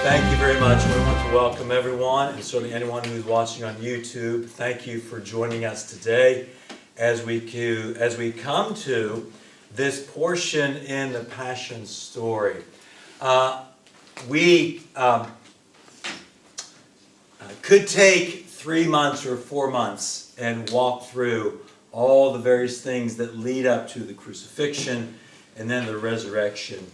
Thank you very much. We want to welcome everyone, and certainly anyone who is watching on YouTube. Thank you for joining us today as we come to this portion in the Passion story. We could take 3 months or 4 months and walk through all the various things that lead up to the crucifixion and then the resurrection.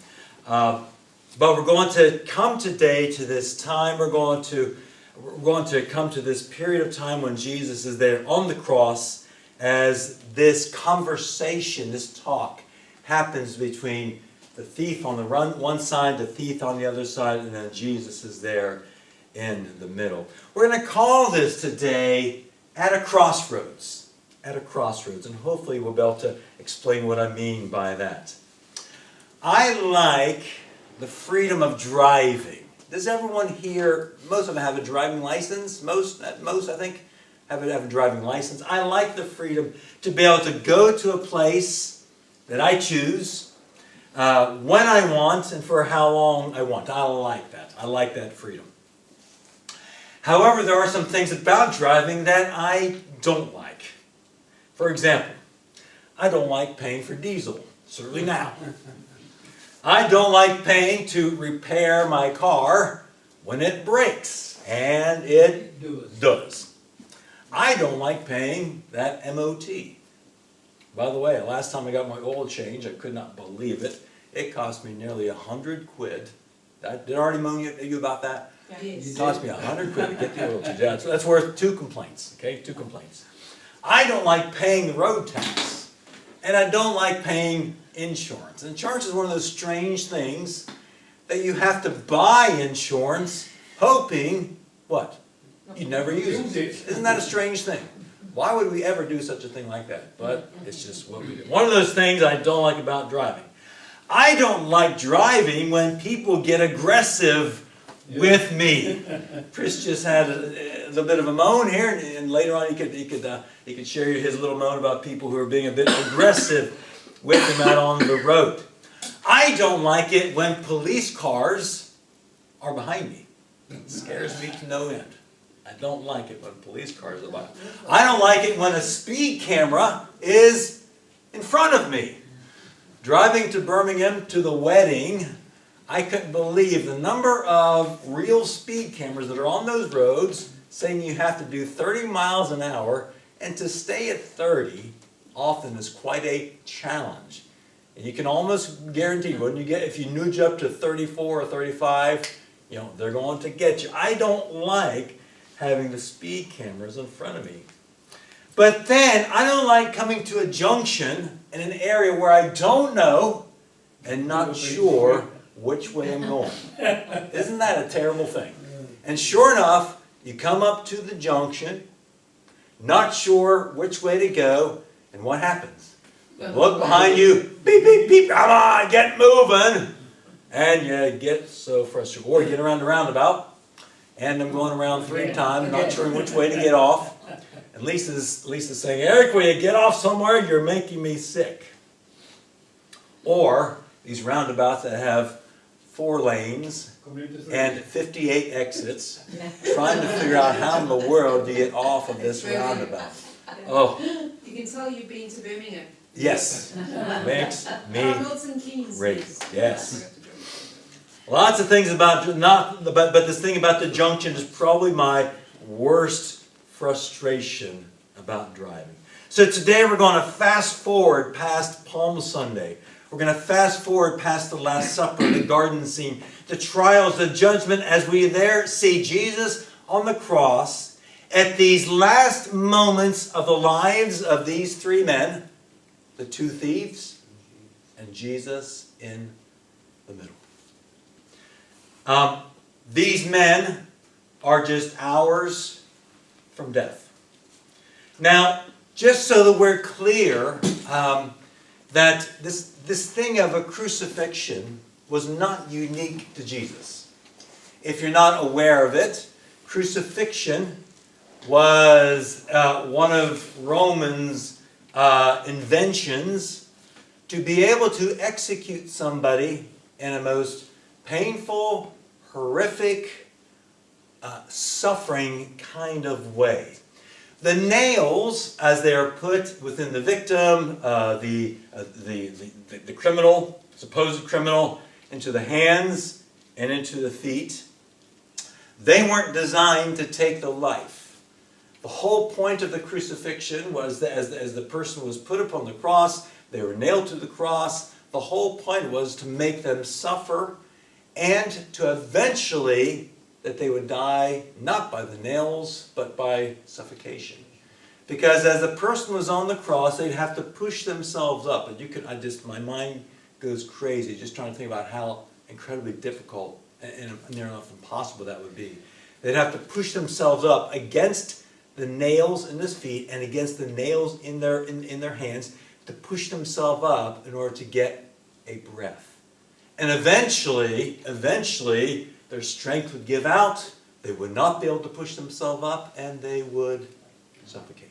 But we're going to come today to this time. We're going to come to this period of time when Jesus is there on the cross as this conversation, this talk happens between the thief on the one side, the thief on the other side, and then Jesus is there in the middle. We're going to call this today At a Crossroads. At a Crossroads. And hopefully we'll be able to explain what I mean by that. I like the freedom of driving. Does everyone here, most of them have a driving license? Most I think, have a driving license. I like the freedom to be able to go to a place that I choose, when I want, and for how long I want. I like that. I like that freedom. However, there are some things about driving that I don't like. For example, I don't like paying for diesel, certainly now. I don't like paying to repair my car when it breaks, and it does. I don't like paying that MOT. By the way, last time I got my oil change, I could not believe it. It cost me nearly 100 quid. Did I already moan you about that? Yes. It cost me 100 quid to get the oil change. Yeah, so that's worth 2 complaints. Okay, 2 complaints. I don't like paying the road tax, and I don't like paying insurance. Insurance is one of those strange things that you have to buy insurance hoping, what? You never use it. Isn't that a strange thing? Why would we ever do such a thing like that? But it's just what we do. One of those things I don't like about driving. I don't like driving when people get aggressive with me. Chris just had a little bit of a moan here, and later on he could share his little moan about people who are being a bit aggressive with him out on the road. I don't like it when police cars are behind me. It scares me to no end. I don't like it when police cars are behind me. I don't like it when a speed camera is in front of me. Driving to Birmingham to the wedding, I couldn't believe the number of real speed cameras that are on those roads saying you have to do 30 miles an hour, and to stay at 30 often is quite a challenge. And you can almost guarantee if you nudge up to 34 or 35, they're going to get you. I don't like having the speed cameras in front of me. But then I don't like coming to a junction in an area where I don't know and not sure which way I'm going. Isn't that a terrible thing? And sure enough, you come up to the junction, not sure which way to go, and what happens? Look behind you, beep, beep, beep, come on, get moving. And you get so frustrated. Or you get around the roundabout, and I'm going around 3 times, not sure which way to get off. And Lisa's saying, Eric, will you get off somewhere? You're making me sick. Or these roundabouts that have 4 lanes and 58 exits, trying to figure out how in the world do you get off of this roundabout. Oh. You can tell you've been to Birmingham. Yes. Makes me Milton Keynes. great. Yes. Lots of things about, but this thing about the junction is probably my worst frustration about driving. So today we're going to fast forward past Palm Sunday. We're going to fast forward past the Last Supper, the garden scene, the trials, the judgment, as we there see Jesus on the cross at these last moments of the lives of these 3 men, the 2 thieves, and Jesus in the middle. These men are just hours from death. Now, just so that we're clear, that this thing of a crucifixion was not unique to Jesus. If you're not aware of it, crucifixion was one of Romans' inventions to be able to execute somebody in a most painful, horrific, suffering kind of way. The nails, as they are put within the victim, the criminal, supposed criminal, into the hands and into the feet, they weren't designed to take the life. The whole point of the crucifixion was that as the person was put upon the cross, they were nailed to the cross. The whole point was to make them suffer and to eventually that they would die not by the nails but by suffocation. Because as the person was on the cross, they'd have to push themselves up. And my mind goes crazy just trying to think about how incredibly difficult and near enough impossible that would be. They'd have to push themselves up against the nails in his feet and against the nails in their hands to push themselves up in order to get a breath. And eventually, their strength would give out. They would not be able to push themselves up and they would suffocate.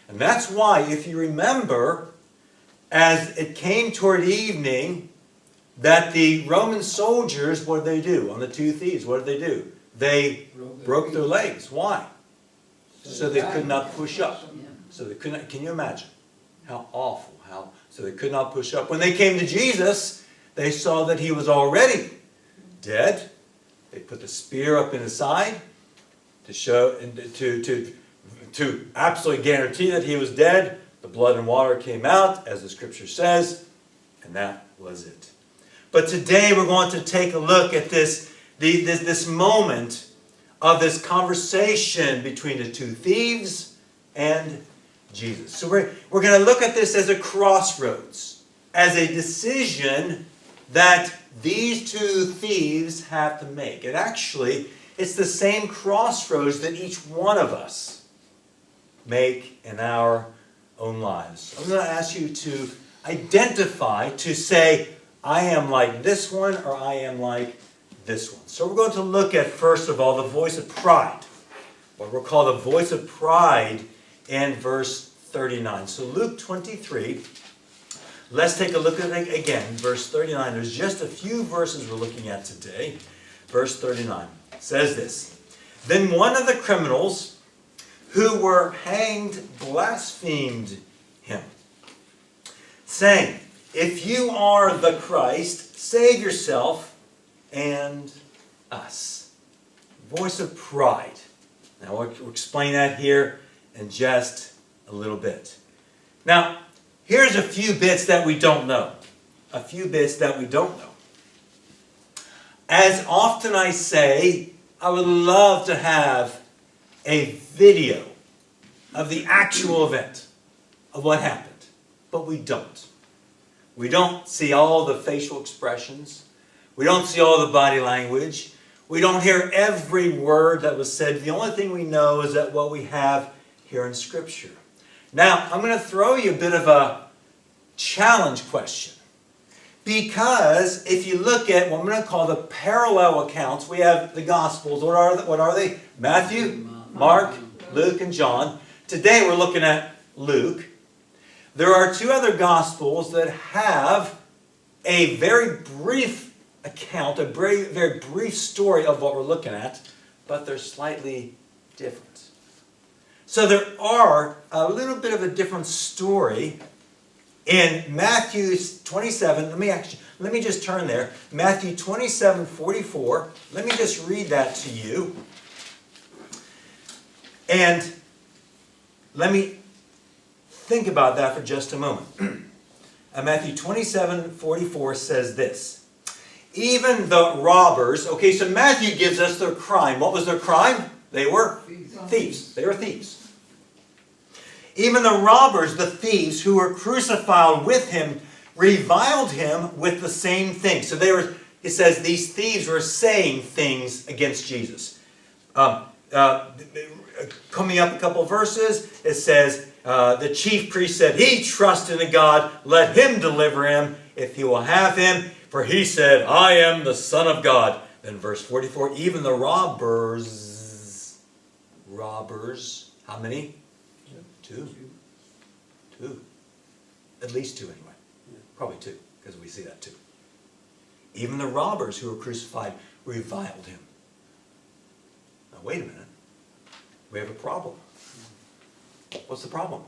And that's why, if you remember, as it came toward evening, that the Roman soldiers, what did they do? On the two thieves, what did they do? They broke their legs. Why? So they could not push up. So they could not, can you imagine? How awful. So they could not push up. When they came to Jesus, they saw that he was already dead. They put the spear up in his side to show and to absolutely guarantee that he was dead. The blood and water came out, as the scripture says, and that was it. But today we're going to take a look at this moment of this conversation between the two thieves and Jesus. So we're going to look at this as a crossroads, as a decision that these two thieves have to make. And actually, it's the same crossroads that each one of us make in our own lives. I'm going to ask you to identify, to say, I am like this one or I am like this one. So we're going to look at, first of all, the voice of pride. What we'll call the voice of pride in verse 39. So Luke 23, let's take a look at it again. Verse 39. There's just a few verses we're looking at today. Verse 39 says this. Then one of the criminals who were hanged blasphemed him, saying, if you are the Christ, save yourself and us. Voice of pride. Now we'll explain that here in just a little bit. Now, here's a few bits that we don't know. A few bits that we don't know. As often I say, I would love to have a video of the actual event of what happened, but we don't. We don't see all the facial expressions. We don't see all the body language. We don't hear every word that was said. The only thing we know is that what we have here in Scripture. Now, I'm going to throw you a bit of a challenge question. Because if you look at what I'm going to call the parallel accounts, we have the Gospels. What are they? Matthew, Mark, Luke, and John. Today we're looking at Luke. There are two other Gospels that have a very brief account, a very brief story of what we're looking at, but they're slightly different. So there are a little bit of a different story in Matthew 27. Let me just turn there. Matthew 27:44. Let me just read that to you. And let me think about that for just a moment. Matthew 27:44 says this. Even the robbers. Okay, so Matthew gives us their crime. What was their crime? They were thieves. They were thieves. Even the robbers, the thieves who were crucified with him, reviled him with the same thing. So it says these thieves were saying things against Jesus. Coming up a couple of verses, it says, the chief priest said, he trusted in God, let him deliver him if he will have him. For he said, I am the Son of God. Then verse 44, even the robbers, how many? Two. At least two anyway. Probably two, because we see that too. Even the robbers who were crucified reviled him. Now wait a minute. We have a problem. What's the problem?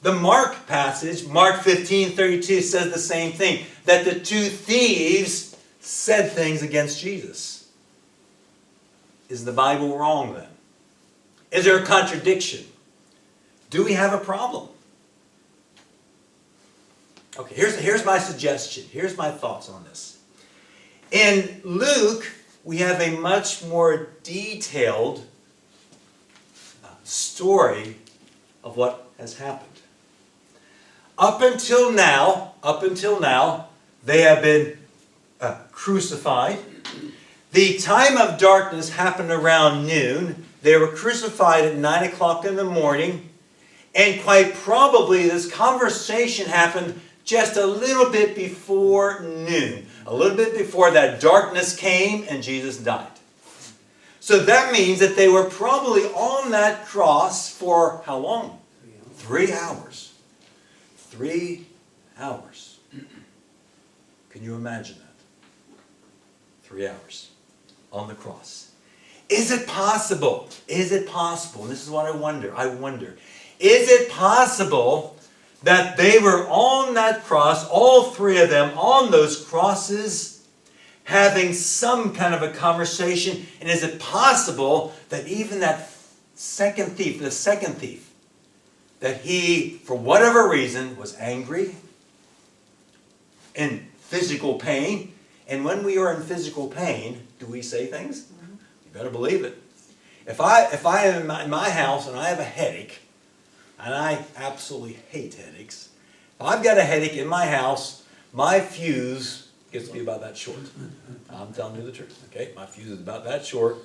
The Mark passage, Mark 15:32, says the same thing. That the two thieves said things against Jesus. Is the Bible wrong then? Is there a contradiction? Do we have a problem? Okay, here's my suggestion. Here's my thoughts on this. In Luke, we have a much more detailed story of what has happened. Up until now, they have been crucified. The time of darkness happened around noon. They were crucified at 9 o'clock in the morning. And quite probably this conversation happened just a little bit before noon. A little bit before that darkness came and Jesus died. So that means that they were probably on that cross for how long? 3 hours. 3 hours. Can you imagine that? 3 hours on the cross. Is it possible? Is it possible? And this is what I wonder. Is it possible that they were on that cross, all three of them on those crosses, having some kind of a conversation? And is it possible that even that second thief, that he, for whatever reason, was angry, in physical pain? And when we are in physical pain, do we say things? You better believe it. If I am in my house and I have a headache, and I absolutely hate headaches, if I've got a headache in my house, my fuse gets to be about that short. I'm telling you the truth, okay? My fuse is about that short.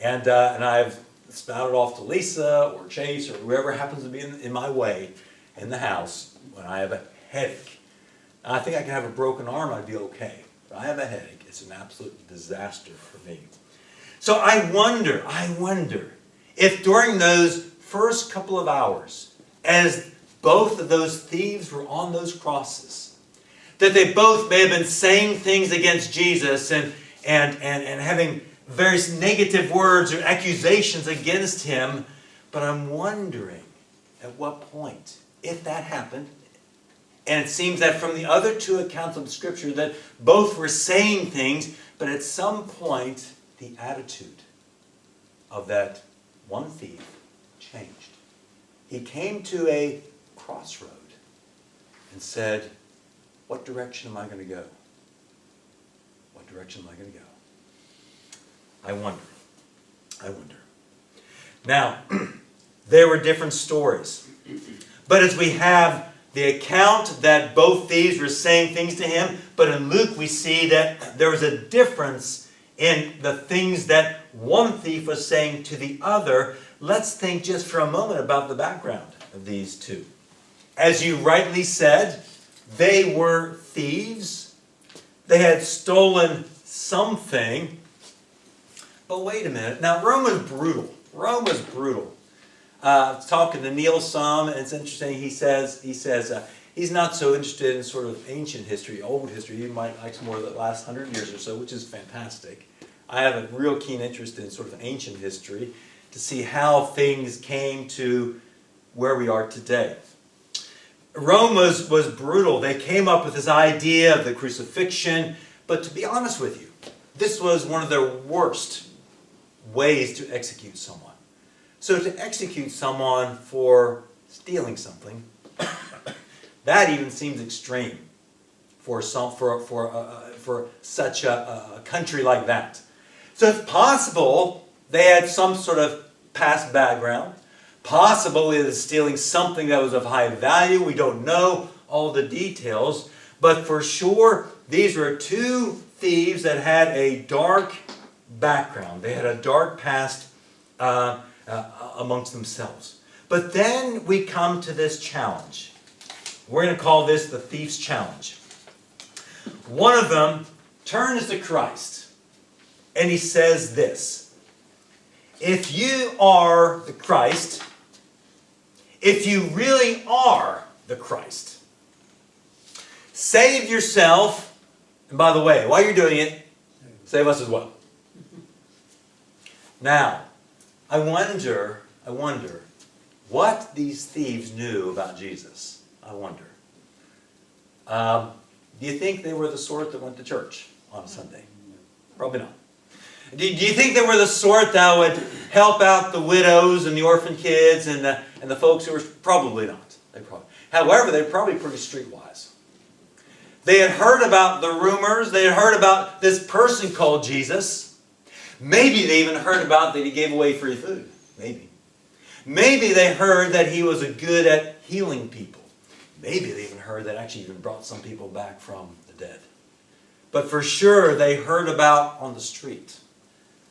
And I've spouted off to Lisa or Chase or whoever happens to be in my way in the house when I have a headache. I think I can have a broken arm, I'd be okay. But I have a headache. It's an absolute disaster for me. So I wonder if during those first couple of hours, as both of those thieves were on those crosses, that they both may have been saying things against Jesus and having various negative words or accusations against him. But I'm wondering at what point, if that happened, and it seems that from the other two accounts of Scripture that both were saying things, but at some point the attitude of that one thief changed. He came to a crossroad and said, what direction am I going to go? What direction am I going to go? I wonder. Now, there were different stories. But as we have the account that both thieves were saying things to him, but in Luke we see that there was a difference in the things that one thief was saying to the other. Let's think just for a moment about the background of these two. As you rightly said, they were thieves. They had stolen something. But wait a minute. Now, Rome was brutal. Talking to Neil some, and it's interesting. He says he's not so interested in sort of ancient history, old history. He might like some more of the last 100 years or so, which is fantastic. I have a real keen interest in sort of ancient history to see how things came to where we are today. Rome was brutal. They came up with this idea of the crucifixion, but to be honest with you, this was one of their worst ways to execute someone. So to execute someone for stealing something, that even seems extreme for such a country like that. So it's possible they had some sort of past background. Possible they were stealing something that was of high value. We don't know all the details. But for sure, these were two thieves that had a dark background. They had a dark past amongst themselves. But then we come to this challenge. We're going to call this the thief's challenge. One of them turns to Christ and he says this: if you are the Christ, if you really are the Christ, save yourself And by the way, while you're doing it, save us as well. Now, I wonder what these thieves knew about Jesus. I wonder. Do you think they were the sort that went to church on a Sunday? Probably not. Do you think they were the sort that would help out the widows and the orphan kids and the folks who were... Probably not. However, they were probably pretty streetwise. They had heard about the rumors. They had heard about this person called Jesus. Maybe they even heard about that he gave away free food. Maybe. Maybe they heard that he was good at healing people. Maybe they even heard that actually even brought some people back from the dead. But for sure, they heard about on the street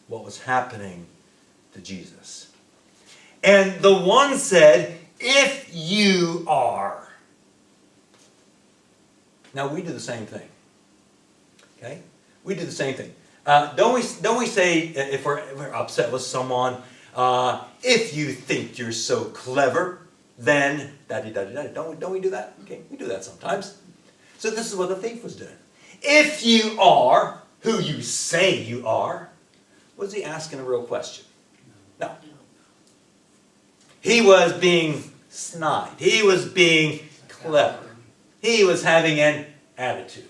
what was happening to Jesus. And the one said, if you are. Now we do the same thing. Okay? We do the same thing. Don't we say, if we're upset with someone, if you think you're so clever, then da-di-da-di-da. Don't we do that? Okay, we do that sometimes. So this is what the thief was doing. If you are who you say you are, was he asking a real question? No. He was being snide. He was being clever. He was having an attitude.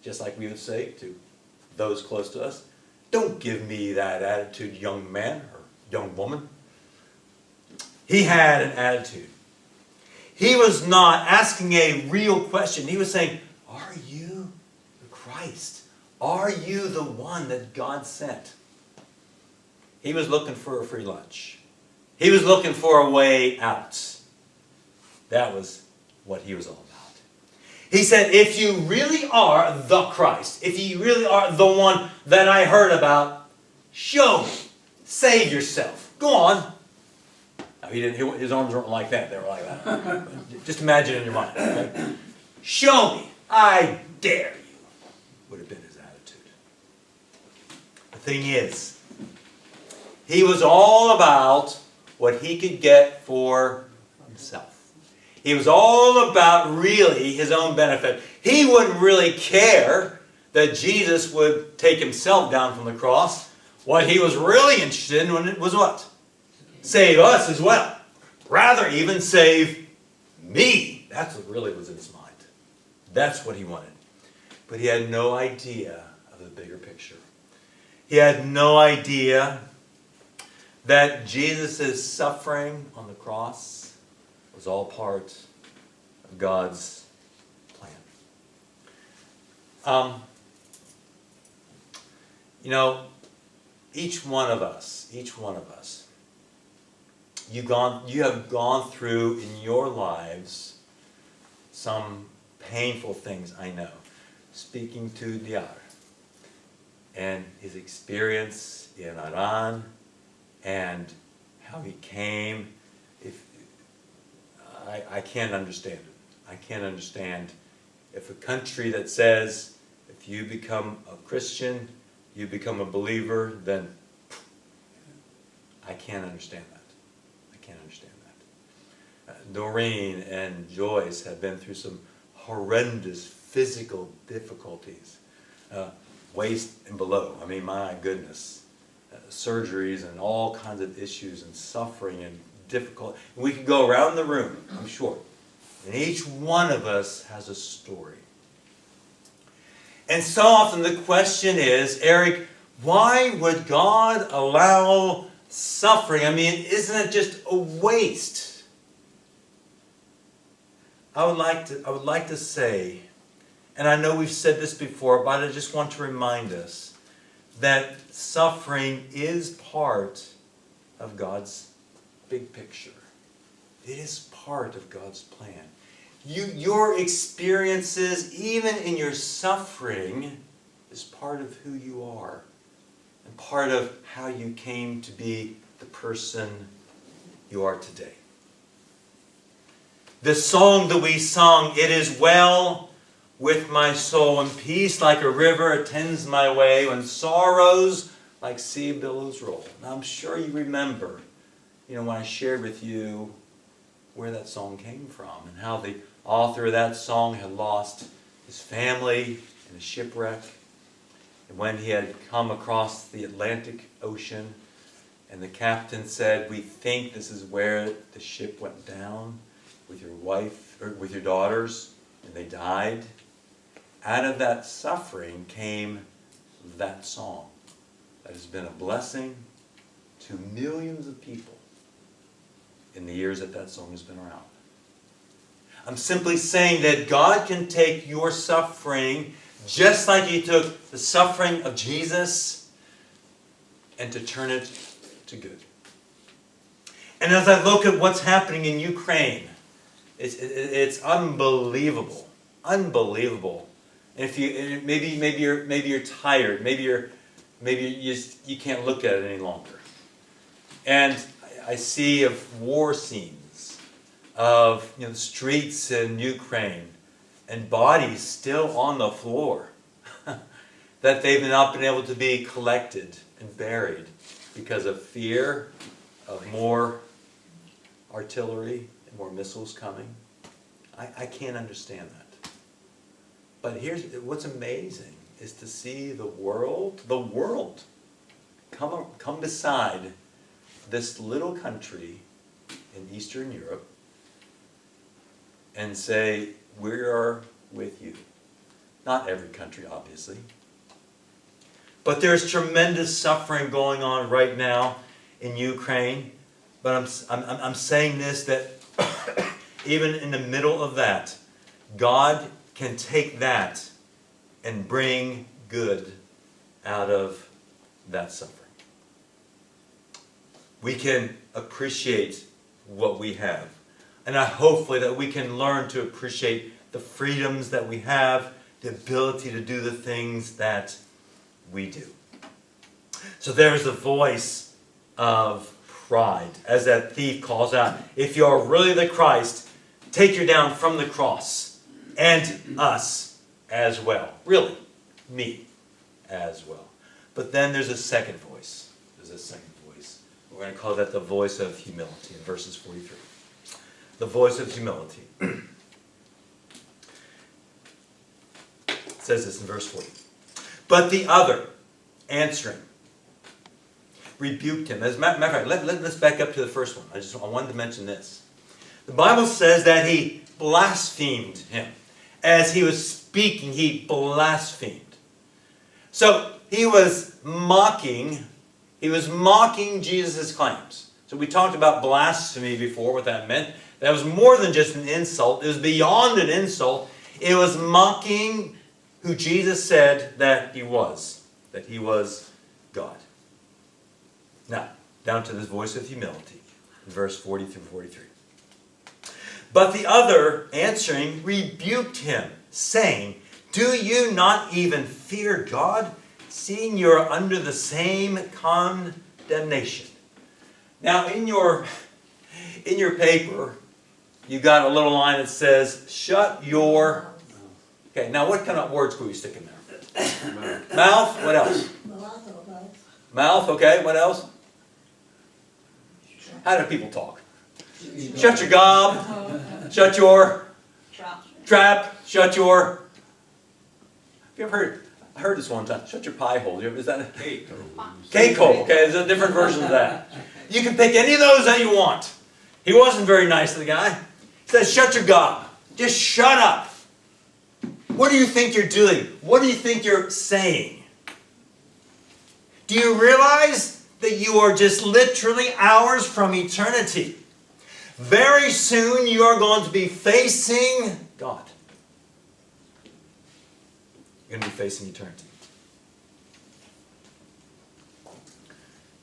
Just like we would say to those close to us, don't give me that attitude, young man or young woman. He had an attitude. He was not asking a real question. He was saying, are you the Christ? Are you the one that God sent? He was looking for a free lunch. He was looking for a way out. That was what he was all about. He said, if you really are the Christ, if you really are the one that I heard about, show me. Save yourself. Go on. Now, his arms weren't like that. They were like that. Just imagine in your mind. Okay? Show me. I dare you. Would have been his attitude. The thing is, he was all about what he could get for himself. He was all about really his own benefit. He wouldn't really care that Jesus would take himself down from the cross. What he was really interested in was what? Save us as well. Rather even save me. That's what really was in his mind. That's what he wanted. But he had no idea of the bigger picture. He had no idea that Jesus' suffering on the cross was all part of God's plan. Each one of us, you have gone through in your lives some painful things, I know. Speaking to Diyar and his experience in Iran and how he came, I can't understand it. I can't understand if a country that says if you become a Christian, you become a believer, then I can't understand that. I can't understand that. Doreen and Joyce have been through some horrendous physical difficulties, waist and below. I mean, my goodness. Surgeries and all kinds of issues and suffering and difficult. We could go around the room, I'm sure. And each one of us has a story. And so often the question is, Eric, why would God allow suffering? I mean, isn't it just a waste? I would like to say, and I know we've said this before, but I just want to remind us that suffering is part of God's big picture. It is part of God's plan. Your experiences, even in your suffering, is part of who you are and part of how you came to be the person you are today. The song that we sung, "It is well with my soul, and peace like a river attends my way, when sorrows like sea billows roll." Now I'm sure you remember, when I shared with you where that song came from and how the author of that song had lost his family and in a shipwreck. And when he had come across the Atlantic Ocean, and the captain said, "We think this is where the ship went down with your wife, or with your daughters, and they died." Out of that suffering came that song that has been a blessing to millions of people in the years that that song has been around. I'm simply saying that God can take your suffering just like He took the suffering of Jesus and to turn it to good. And as I look at what's happening in Ukraine, it's unbelievable, unbelievable. And if you maybe you're tired, maybe you can't look at it any longer. And I see of war scenes of the streets in Ukraine and bodies still on the floor that they've not been able to be collected and buried because of fear of more artillery and more missiles coming. I can't understand that. But here's what's amazing is to see the world come beside this little country in Eastern Europe and say, "We are with you." Not every country, obviously. But there's tremendous suffering going on right now in Ukraine. But I'm saying this, that even in the middle of that, God can take that and bring good out of that suffering. We can appreciate what we have. And hopefully that we can learn to appreciate the freedoms that we have, the ability to do the things that we do. So there's the voice of pride, as that thief calls out, "If you are really the Christ, take you down from the cross, and us as well." Really, me as well. But then there's a second voice. There's a second voice. We're going to call that the voice of humility in verses 43. The voice of humility. It says this in verse 40. "But the other, answering, rebuked him." As a matter of fact, let's back up to the first one. I wanted to mention this. The Bible says that he blasphemed him. As he was speaking, he blasphemed. So he was mocking Jesus' claims. So we talked about blasphemy before, what that meant. That was more than just an insult. It was beyond an insult. It was mocking who Jesus said that he was God. Now, down to this voice of humility, in verse 40 through 43. "But the other, answering, rebuked him, saying, 'Do you not even fear God, seeing you are under the same condemnation?'" Now, in your paper, you got a little line that says, "Shut your..." Okay, now what kind of words could we stick in there? Mouth, what else? Mouth, okay, what else? How do people talk? Shut your gob, shut your trap, shut your... Have you ever heard? I heard this one time. Shut your pie hole. Is that a cake hole? Okay, there's a different version of that. You can pick any of those that you want. He wasn't very nice to the guy. He says, "Shut your gob. Just shut up. What do you think you're doing? What do you think you're saying? Do you realize that you are just literally hours from eternity? Very soon you are going to be facing God. You're going to be facing eternity."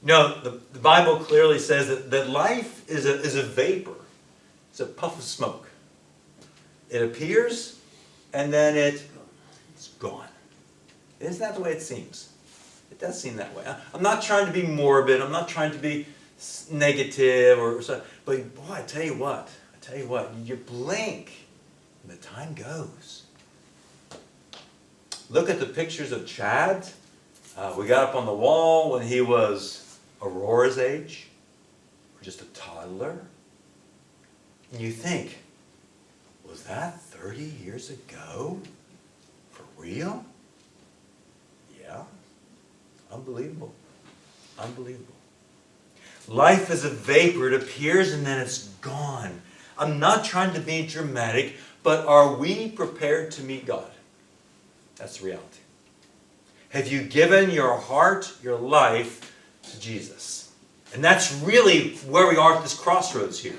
No, the Bible clearly says that life is a vapor. It's a puff of smoke. It appears and then it's gone. Isn't that the way it seems? It does seem that way. I'm not trying to be morbid. I'm not trying to be negative or so. But boy, I tell you what. You blink and the time goes. Look at the pictures of Chad. We got up on the wall when he was Aurora's age, or just a toddler. And you think, was that 30 years ago? For real? Unbelievable. Unbelievable. Life is a vapor. It appears and then it's gone. I'm not trying to be dramatic, but are we prepared to meet God? That's the reality. Have you given your heart, your life to Jesus? And that's really where we are at this crossroads here.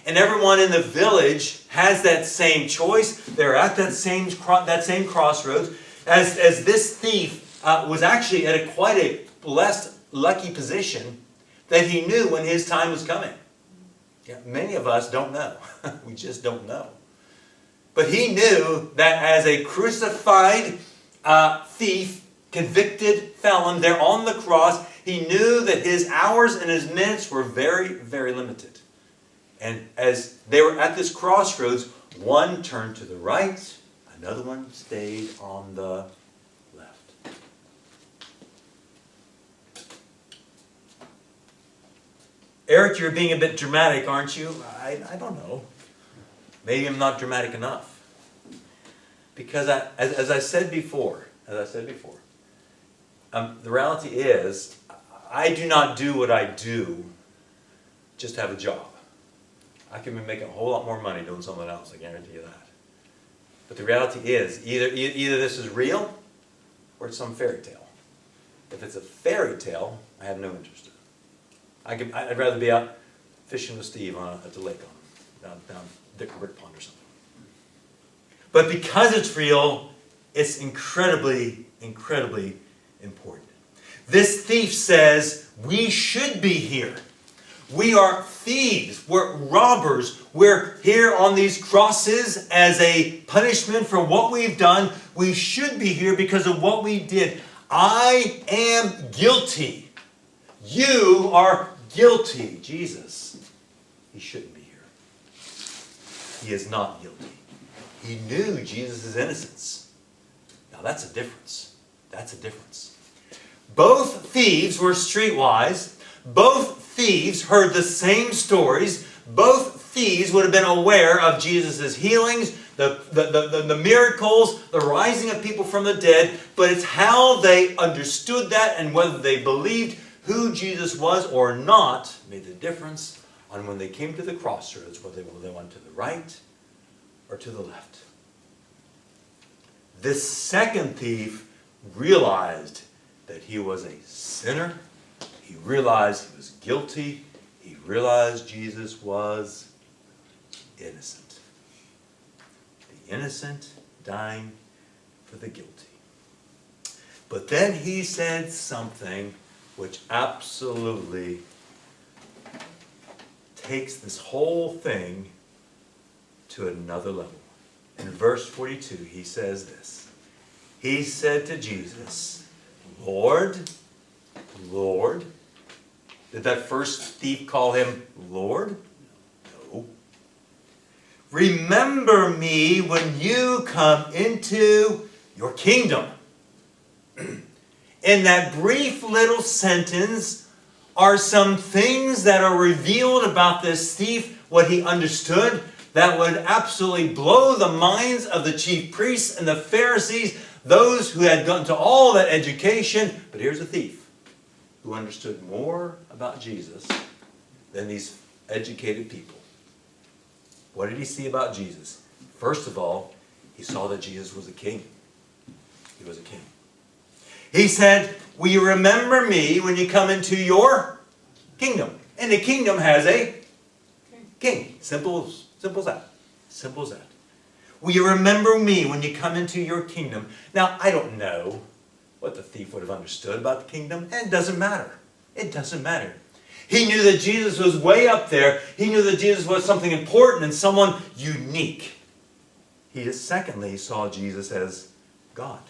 And everyone in the village has that same choice. They're at that same crossroads. As this thief was actually at quite a blessed, lucky position that he knew when his time was coming. Yeah, many of us don't know. We just don't know. But he knew that as a crucified thief, convicted felon there on the cross, he knew that his hours and his minutes were very, very limited. And as they were at this crossroads, one turned to the right, another one stayed on the left. Eric, you're being a bit dramatic, aren't you? I don't know. Maybe I'm not dramatic enough. Because as I said before, the reality is, I do not do what I do just to have a job. I can be making a whole lot more money doing something else, I guarantee you that. But the reality is, either this is real, or it's some fairy tale. If it's a fairy tale, I have no interest in it. I'd rather be out fishing with Steve at the lake down Dick Brick Pond or something. But because it's real, it's incredibly, incredibly important. This thief says, we should be here. We are thieves. We're robbers. We're here on these crosses as a punishment for what we've done. We should be here because of what we did. I am guilty. You are guilty. Jesus, he shouldn't be here. He is not guilty. He knew Jesus' innocence. Now that's a difference. That's a difference. Both thieves were streetwise. Both thieves heard the same stories. Both thieves would have been aware of Jesus' healings, the miracles, the rising of people from the dead. But it's how they understood that and whether they believed who Jesus was or not made the difference on when they came to the crossroads, whether they went to the right or to the left. This second thief realized that he was a sinner. He realized he was guilty. He realized Jesus was innocent. The innocent dying for the guilty. But then he said something which absolutely takes this whole thing to another level. In verse 42, he says this. He said to Jesus, Lord, Lord. Did that first thief call him Lord? No. Remember me when you come into your kingdom. In that brief little sentence are some things that are revealed about this thief, what he understood, that would absolutely blow the minds of the chief priests and the Pharisees, those who had gone to all that education. But here's a thief who understood more about Jesus than these educated people. What did he see about Jesus? First of all, he saw that Jesus was a king. He was a king. He said, will you remember me when you come into your kingdom? And the kingdom has a king. Simple as that. Simple as that. Will you remember me when you come into your kingdom? Now, I don't know what the thief would have understood about the kingdom. And it doesn't matter. It doesn't matter. He knew that Jesus was way up there. He knew that Jesus was something important and someone unique. He secondly saw Jesus as God.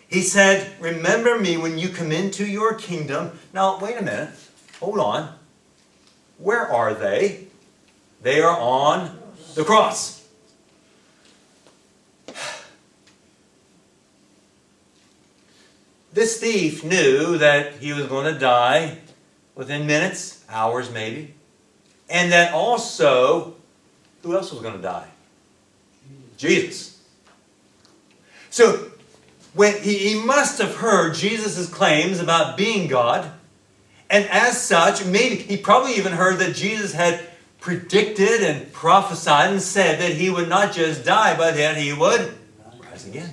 He said, remember me when you come into your kingdom. Now, wait a minute. Hold on. Where are they? They are on the cross. This thief knew that he was going to die within minutes, hours maybe. And that also, who else was going to die? Jesus. So, when he must have heard Jesus' claims about being God. And as such, maybe he probably even heard that Jesus had predicted and prophesied and said that he would not just die, but that he would rise again.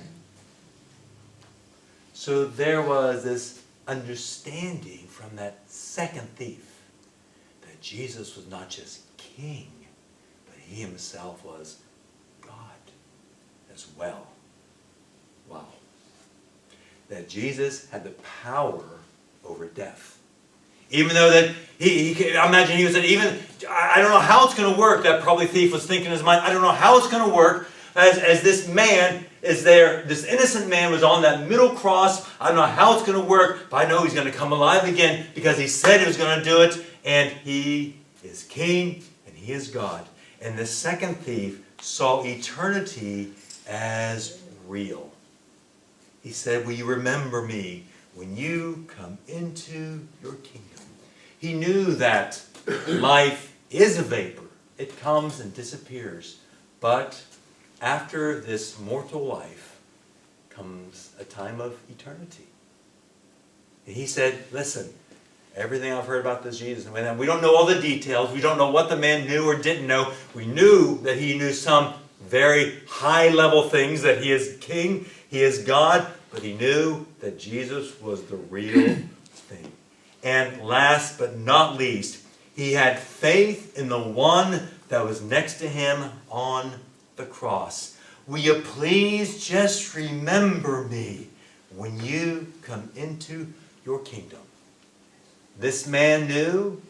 So there was this understanding from that second thief that Jesus was not just king, but he himself was God as well. Wow. That Jesus had the power over death. Even though that I imagine he was that I don't know how it's going to work. That probably thief was thinking in his mind, I don't know how it's going to work as this man is there. This innocent man was on that middle cross. I don't know how it's going to work, but I know he's going to come alive again because he said he was going to do it. And he is king and he is God. And the second thief saw eternity as real. He said, will you remember me when you come into your kingdom? He knew that life is a vapor. It comes and disappears. But after this mortal life comes a time of eternity. And he said, listen, everything I've heard about this Jesus, and we don't know all the details. We don't know what the man knew or didn't know. We knew that he knew some very high-level things, that he is king, he is God, but he knew that Jesus was the real thing. And last but not least, he had faith in the one that was next to him on the cross. Will you please just remember me when you come into your kingdom? This man knew,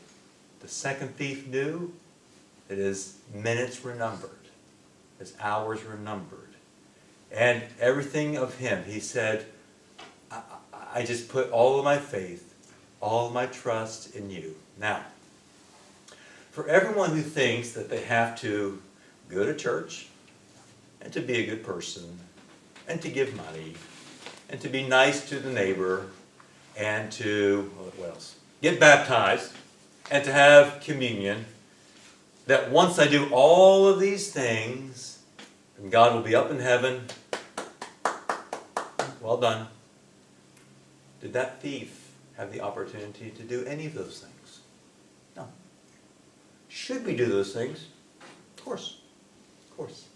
the second thief knew, that his minutes were numbered, his hours were numbered. And everything of him, he said, I just put all of my faith, all of my trust in you. Now, for everyone who thinks that they have to go to church and to be a good person and to give money and to be nice to the neighbor and to, what else? Get baptized and to have communion, that once I do all of these things, then God will be up in heaven. Well done. Did that thief have the opportunity to do any of those things? No. Should we do those things? Of course. Of course.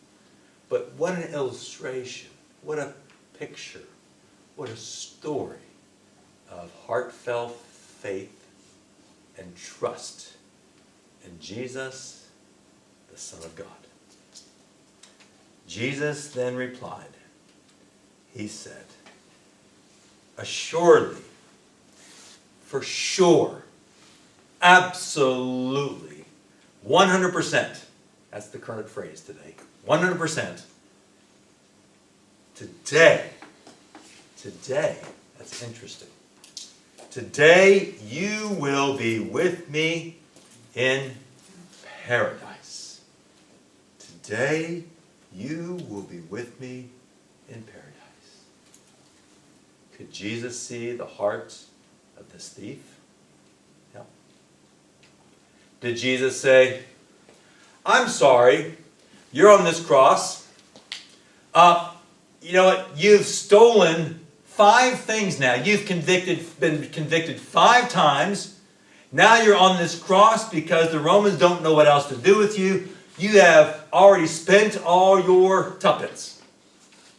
But what an illustration. What a picture. What a story of heartfelt faith and trust in Jesus, the Son of God. Jesus then replied. He said, assuredly, for sure, absolutely, 100%, that's the current phrase today, 100%, today, that's interesting, today you will be with me in paradise. Today you will be with me in paradise. Could Jesus see the heart of this thief? Yeah. Did Jesus say, I'm sorry, you're on this cross. You know what? You've stolen 5 things now. You've been convicted 5 times. Now you're on this cross because the Romans don't know what else to do with you. You have already spent all your tuppence.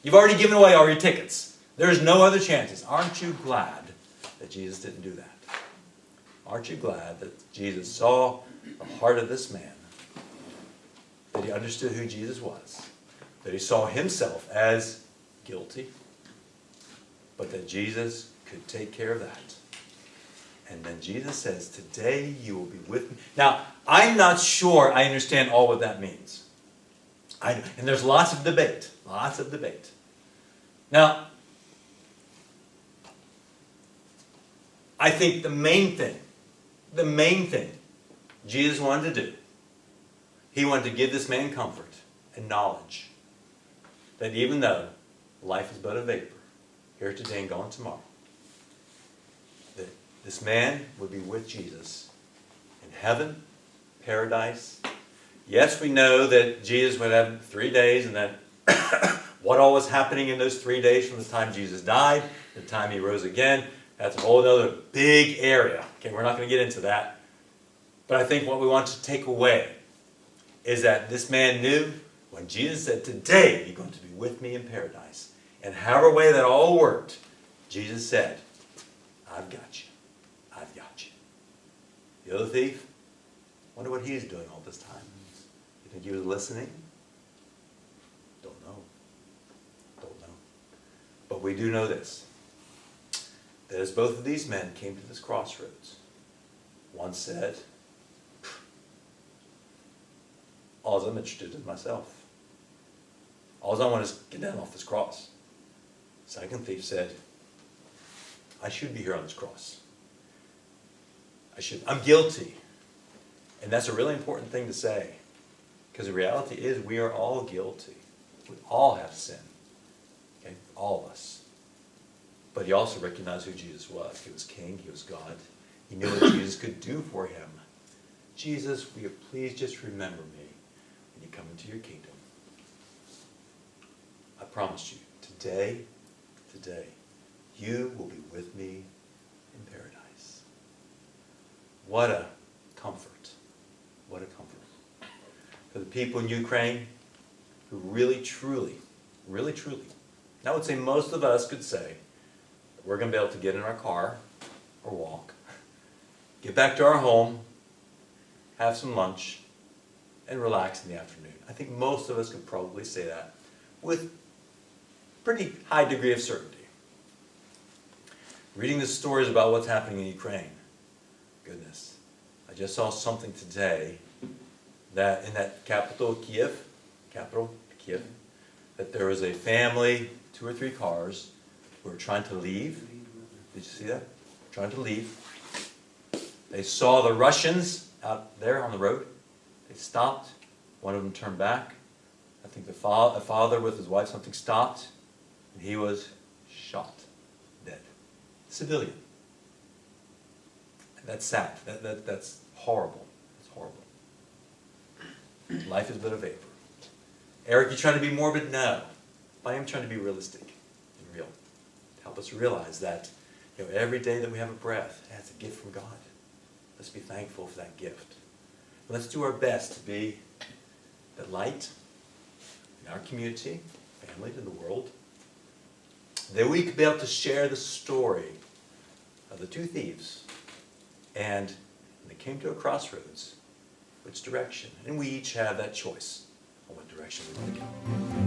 You've already given away all your tickets. There's no other chances. Aren't you glad that Jesus didn't do that? Aren't you glad that Jesus saw the heart of this man? That he understood who Jesus was? That he saw himself as guilty? But that Jesus could take care of that. And then Jesus says, today you will be with me. Now, I'm not sure I understand all what that means. And there's lots of debate. Lots of debate. Now, I think the main thing Jesus wanted to do, he wanted to give this man comfort and knowledge that even though life is but a vapor, here today and gone tomorrow, that this man would be with Jesus in heaven, paradise. Yes, we know that Jesus would have 3 days and that What all was happening in those 3 days from the time Jesus died to the time he rose again, that's a whole other big area. Okay, we're not going to get into that. But I think what we want to take away is that this man knew when Jesus said, today you're going to be with me in paradise. And however way that all worked, Jesus said, I've got you. I've got you. The other thief, wonder what he's doing all this time. You think he was listening? Don't know. Don't know. But we do know this, that as both of these men came to this crossroads, one said, all I'm interested in is myself. All I want is to get down off this cross. Second thief said, I should be here on this cross. I'm guilty. And that's a really important thing to say. Because the reality is we are all guilty. We all have sin. Okay? All of us. But he also recognized who Jesus was. He was king. He was God. He knew what Jesus could do for him. Jesus, will you please just remember me when you come into your kingdom? I promise you, today, you will be with me in paradise. What a comfort. What a comfort. For the people in Ukraine who really, truly, I would say most of us could say that we're going to be able to get in our car or walk, get back to our home, have some lunch, and relax in the afternoon. I think most of us could probably say that with pretty high degree of certainty. Reading the stories about what's happening in Ukraine, goodness, I just saw something today that in that capital Kiev, that there was a family, 2 or 3 cars, who were trying to leave. Did you see that? Trying to leave. They saw the Russians out there on the road. They stopped. One of them turned back. I think the father with his wife, something stopped, and he was shot, dead. Civilian. And that's sad. That's horrible. It's horrible. Life is but a vapor. Eric, you trying to be morbid? No. I am trying to be realistic and real. To help us realize that every day that we have a breath, it's a gift from God. Let's be thankful for that gift. Let's do our best to be the light in our community, family, in the world, that we could be able to share the story of the 2 thieves. And when they came to a crossroads, which direction? And we each have that choice on what direction we want to go.